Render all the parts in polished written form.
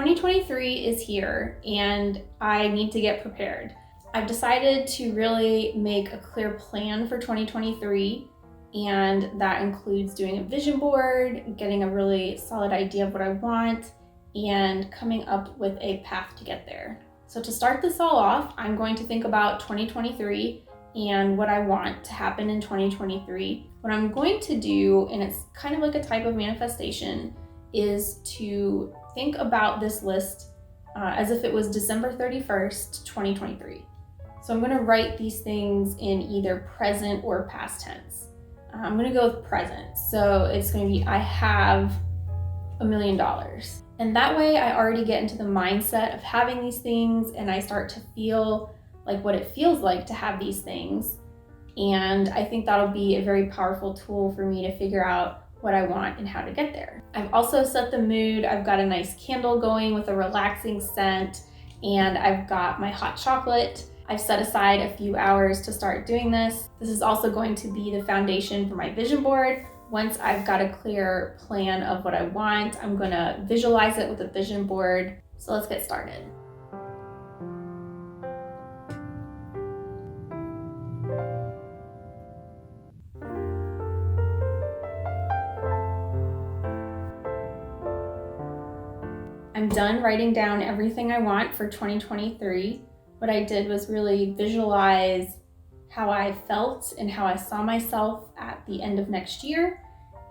2023 is here and I need to get prepared. I've decided to really make a clear plan for 2023, and that includes doing a vision board, getting a really solid idea of what I want, and coming up with a path to get there. So to start this all off, I'm going to think about 2023 and what I want to happen in 2023. What I'm going to do, and it's kind of like a type of manifestation, is to think about this list as if it was December 31st, 2023. So I'm going to write these things in either present or past tense. I'm going to go with present. So it's going to be, I have $1 million. And that way I already get into the mindset of having these things and I start to feel like what it feels like to have these things. And I think that'll be a very powerful tool for me to figure out what I want and how to get there. I've also set the mood. I've got a nice candle going with a relaxing scent, and I've got my hot chocolate. I've set aside a few hours to start doing this. This is also going to be the foundation for my vision board. Once I've got a clear plan of what I want, I'm gonna visualize it with a vision board. So let's get started. I'm done writing down everything I want for 2023. What I did was really visualize how I felt and how I saw myself at the end of next year.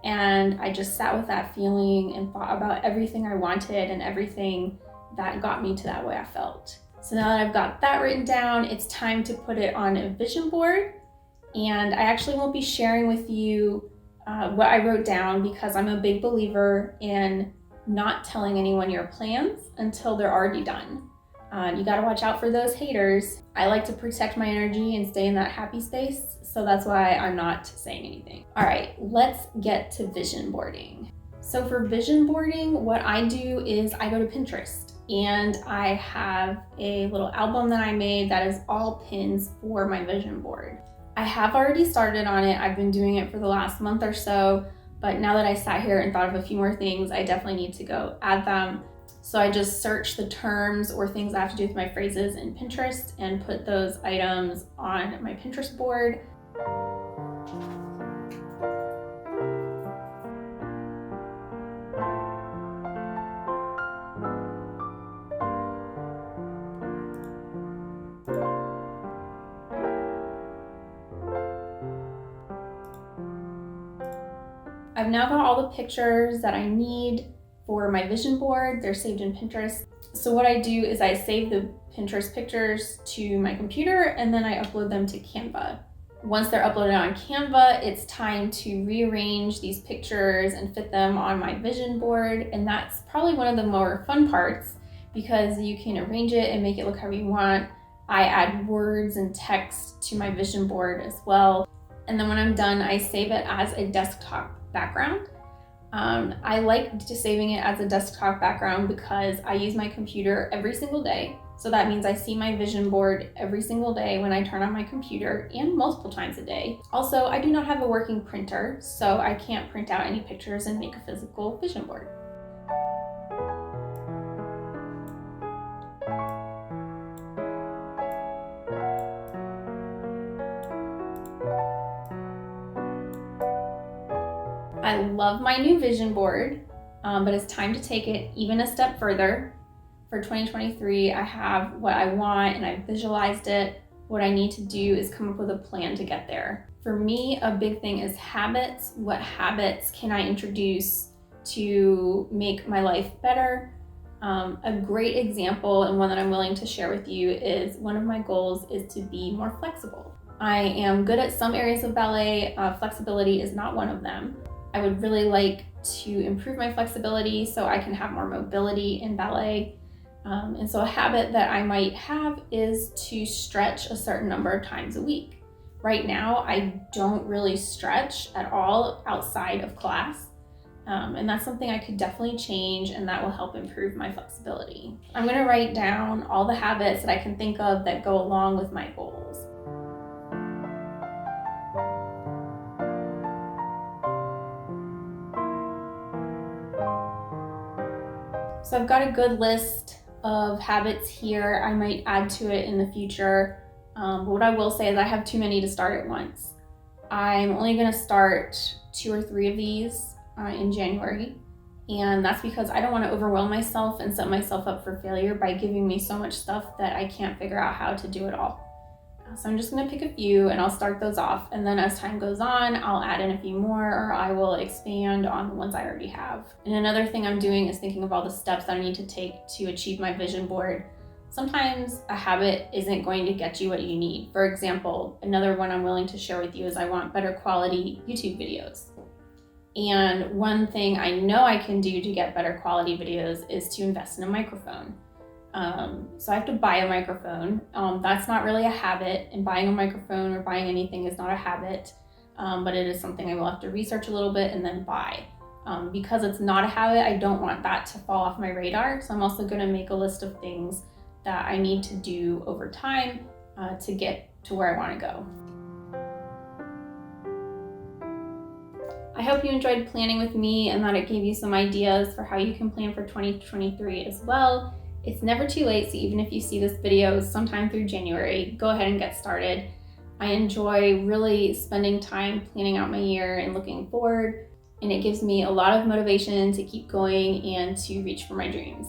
And I just sat with that feeling and thought about everything I wanted and everything that got me to that way I felt. So now that I've got that written down, it's time to put it on a vision board. And I actually won't be sharing with you what I wrote down because I'm a big believer in not telling anyone your plans until they're already done. You gotta watch out for those haters. I like to protect my energy and stay in that happy space, so that's why I'm not saying anything. All right, let's get to vision boarding. So for vision boarding, what I do is I go to Pinterest and I have a little album that I made that is all pins for my vision board. I have already started on it. I've been doing it for the last month or so, but now that I sat here and thought of a few more things, I definitely need to go add them. So I just search the terms or things I have to do with my phrases in Pinterest and put those items on my Pinterest board. I've now got all the pictures that I need for my vision board. They're saved in Pinterest. So what I do is I save the Pinterest pictures to my computer and then I upload them to Canva. Once they're uploaded on Canva, it's time to rearrange these pictures and fit them on my vision board. And that's probably one of the more fun parts because you can arrange it and make it look however you want. I add words and text to my vision board as well. And then when I'm done, I save it as a desktop background. I like saving it as a desktop background because I use my computer every single day. So that means I see my vision board every single day when I turn on my computer and multiple times a day. Also, I do not have a working printer, so I can't print out any pictures and make a physical vision board. I love my new vision board, but it's time to take it even a step further. For 2023, I have what I want and I've visualized it. What I need to do is come up with a plan to get there. For me, a big thing is habits. What habits can I introduce to make my life better? A great example and one that I'm willing to share with you is one of my goals is to be more flexible. I am good at some areas of ballet. Flexibility is not one of them. I would really like to improve my flexibility so I can have more mobility in ballet. And so a habit that I might have is to stretch a certain number of times a week. Right now, I don't really stretch at all outside of class. And that's something I could definitely change, and that will help improve my flexibility. I'm gonna write down all the habits that I can think of that go along with my goals. So I've got a good list of habits here. I might add to it in the future, but what I will say is I have too many to start at once. I'm only going to start 2 or 3 of these in January, and that's because I don't want to overwhelm myself and set myself up for failure by giving me so much stuff that I can't figure out how to do it all. So I'm just going to pick a few and I'll start those off, and then as time goes on, I'll add in a few more, or I will expand on the ones I already have. And another thing I'm doing is thinking of all the steps that I need to take to achieve my vision board. Sometimes a habit isn't going to get you what you need. For example, another one I'm willing to share with you is I want better quality YouTube videos. And one thing I know I can do to get better quality videos is to invest in a microphone. So I have to buy a microphone. That's not really a habit, and buying a microphone or buying anything is not a habit, but it is something I will have to research a little bit and then buy. Because it's not a habit, I don't want that to fall off my radar. So I'm also going to make a list of things that I need to do over time to get to where I want to go. I hope you enjoyed planning with me and that it gave you some ideas for how you can plan for 2023 as well. It's never too late, so even if you see this video sometime through January, go ahead and get started. I enjoy really spending time planning out my year and looking forward, and it gives me a lot of motivation to keep going and to reach for my dreams.